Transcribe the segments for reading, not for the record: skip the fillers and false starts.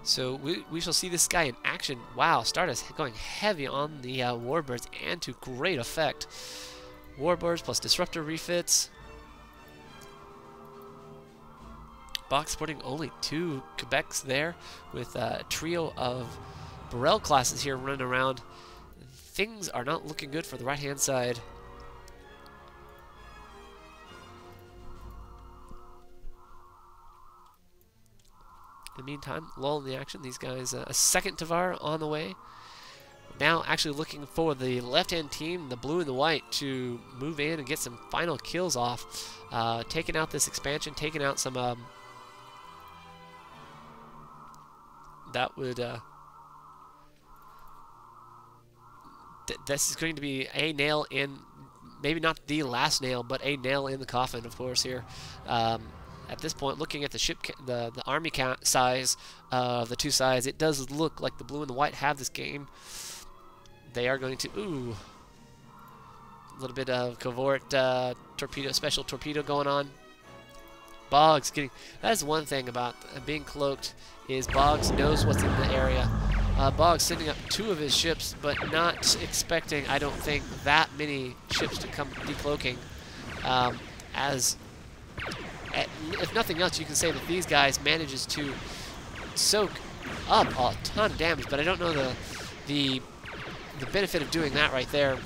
So we shall see this guy in action. Wow, Stardust going heavy on the Warbirds, and to great effect. Warbirds plus Disruptor refits. Boggz sporting only 2 Quebecs there, with a trio of Burrell classes here running around. Things are not looking good for the right-hand side. In the meantime, lull in the action. These guys, a second Tavar on the way. Now actually looking for the left-hand team, the blue and the white, to move in and get some final kills off. Taking out this expansion, taking out some... that would... this is going to be a nail in... maybe not the last nail, but a nail in the coffin, of course, here. At this point, looking at the ship, the army count size of the two sides, it does look like the blue and the white have this game. They are going to, ooh, a little bit of covert torpedo, special torpedo going on. Boggz getting, that is one thing about being cloaked, is Boggz knows what's in the area. Boggz sending up 2 of his ships, but not expecting, I don't think, that many ships to come decloaking. As if nothing else, you can say that these guys manages to soak up a ton of damage, but I don't know the benefit of doing that right there.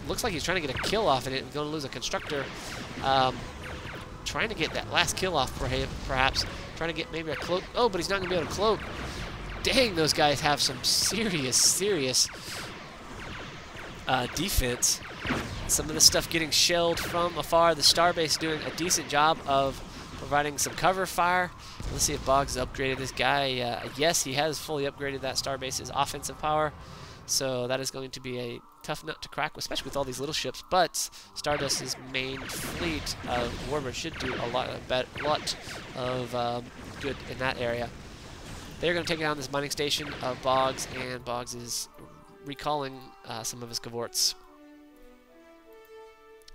Looks like he's trying to get a kill off in it and going to lose a constructor. Trying to get that last kill off perhaps. Trying to get maybe a cloak. Oh, but he's not going to be able to cloak. Dang, those guys have some serious defense. Some of the stuff getting shelled from afar. The Starbase doing a decent job of providing some cover fire. Let's see if Boggz upgraded this guy. Yes, he has fully upgraded that Starbase's offensive power. So that is going to be a tough nut to crack, especially with all these little ships. But Stardust's main fleet of Warbirds should do a lot of good in that area. They're going to take down this mining station of Boggz, and Boggz is recalling some of his cohorts.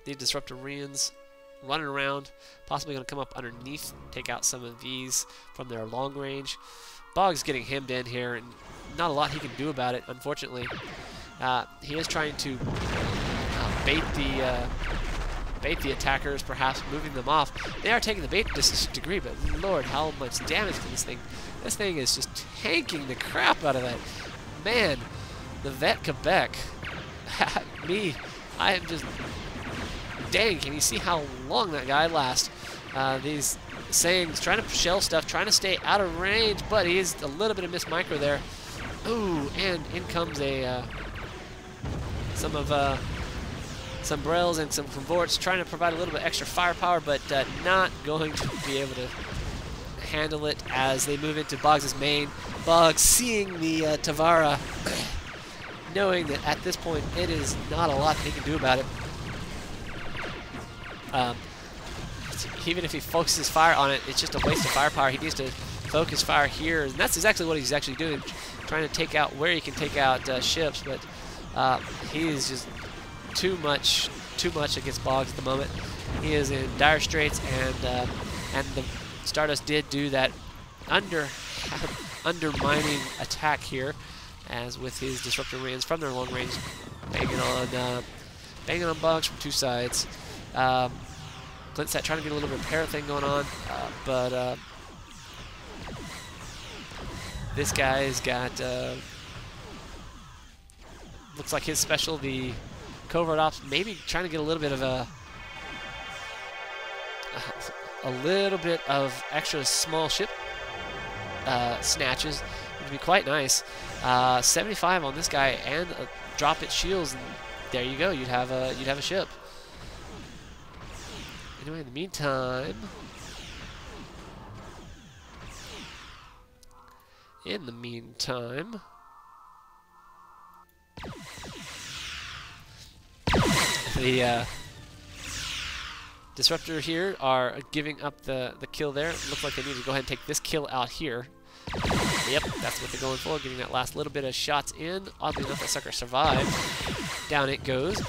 The Disruptorians running around, possibly going to come up underneath, take out some of these from their long range. Boggz getting hemmed in here, and not a lot he can do about it, unfortunately. He is trying to bait the attackers, perhaps moving them off. They are taking the bait to a degree, but Lord, how much damage to this thing. This thing is just tanking the crap out of that. Man, the Vet Quebec. Me, I am just... Dang, can you see how long that guy lasts? These sayings, trying to shell stuff, trying to stay out of range, but he is a little bit of miss micro there. Ooh, and in comes a some Brels and some Convorts trying to provide a little bit extra firepower, but not going to be able to handle it as they move into Boggs' main. Boggz seeing the Tavara, knowing that at this point it is not a lot that he can do about it. Even if he focuses fire on it, it's just a waste of firepower. He needs to focus fire here, and that's exactly what he's actually doing, trying to take out where he can take out ships, but he is just too much against Boggz at the moment. He is in dire straits, and the Stardust did do that undermining attack here, as with his Disruptor Rams from their long range, banging on Boggz from 2 sides. Clintsat trying to get a little repair thing going on, but this guy's got, looks like his special, the covert ops, maybe trying to get a little bit of extra small ship snatches. It would be quite nice. 75 on this guy, and drop its shields, and there you go. You'd have a ship. Anyway, in the meantime, the Disruptor here are giving up the kill there. It looks like they need to go ahead and take this kill out here. Yep, that's what they're going for, getting that last little bit of shots in. Oddly enough, that sucker survived. Down it goes.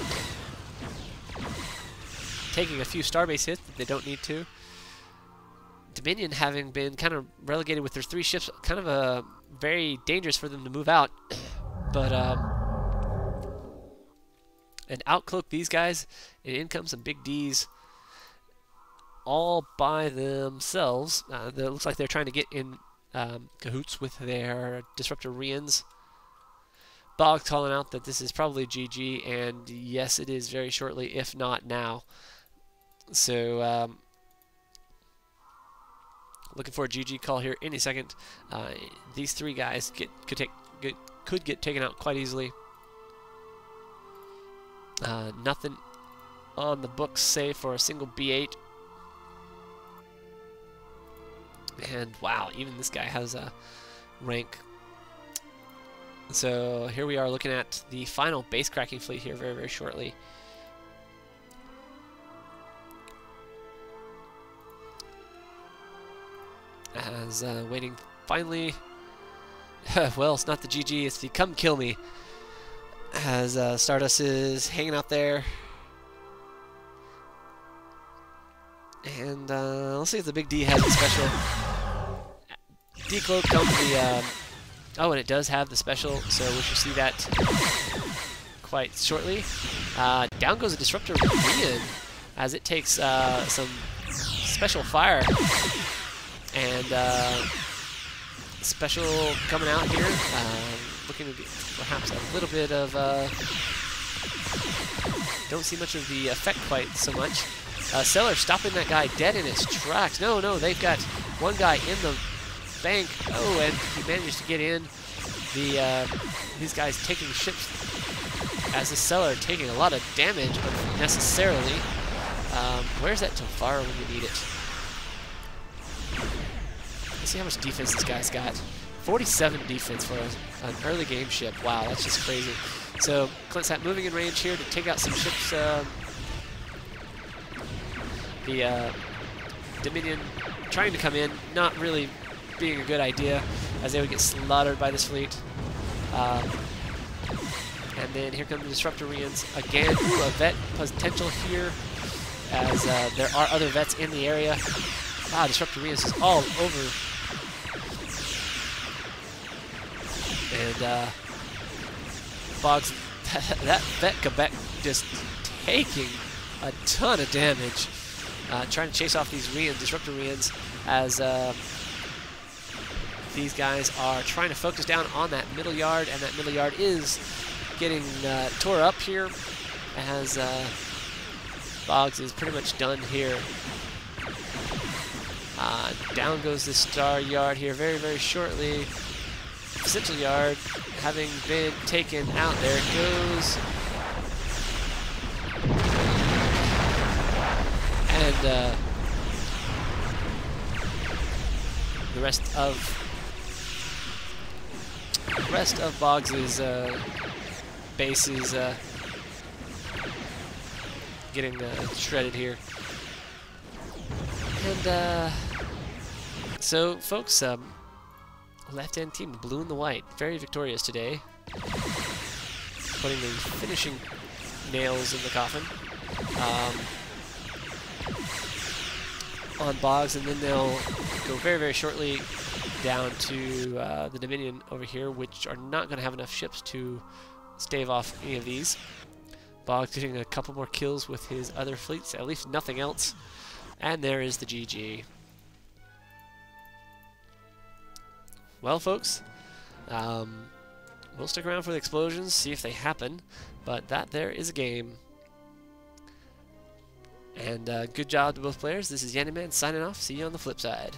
Taking a few Starbase hits that they don't need to. Dominion, having been kind of relegated with their 3 ships, kind of very dangerous for them to move out. But and outcloak these guys, and in come some big Ds all by themselves. It looks like they're trying to get in cahoots with their Disruptor Rians. Boggz calling out that this is probably GG, and yes, it is very shortly, if not now. So looking for a GG call here any second. These 3 guys could get taken out quite easily. Nothing on the books save for a single B8. And wow, even this guy has a rank. So here we are looking at the final base cracking fleet here very, very shortly. As waiting finally. Well, it's not the GG, it's the come kill me. As Stardust is hanging out there. And let's see if the big D has a special. Decloak comes the. Oh, and it does have the special, so we should see that quite shortly. Down goes a Disruptor Rian as it takes some special fire. And special coming out here. Looking to get perhaps a little bit of. Don't see much of the effect quite so much. Cellar stopping that guy dead in his tracks. No, they've got one guy in the bank. Oh, and he managed to get in. These guys taking ships as the Cellar taking a lot of damage unnecessarily. Where's that Tofara when you need it? Let's see how much defense this guy's got. 47 defense for an early game ship. Wow, that's just crazy. So Clintsat moving in range here to take out some ships. The Dominion trying to come in, not really being a good idea, as they would get slaughtered by this fleet. And then here come the Disruptor Rians again. Ooh, a vet potential here, as there are other vets in the area. Wow, Disruptor Rians is all over. And Boggz, that vet Quebec just taking a ton of damage. Trying to chase off these Disruptor Rians, as these guys are trying to focus down on that middle yard, and that middle yard is getting tore up here, as Boggz is pretty much done here. Down goes the Star Yard here very, very shortly. Central Yard having been taken out. There it goes. And the rest of Boggs's base is getting shredded here. And so, folks, left-hand team, blue and the white, very victorious today, putting the finishing nails in the coffin. On Boggz, and then they'll go very, very shortly down to the Dominion over here, which are not going to have enough ships to stave off any of these. Boggz getting a couple more kills with his other fleets, at least nothing else. And there is the GG. Well, folks, we'll stick around for the explosions, see if they happen, but that there is a game. And good job to both players. This is Yanniman signing off. See you on the flip side.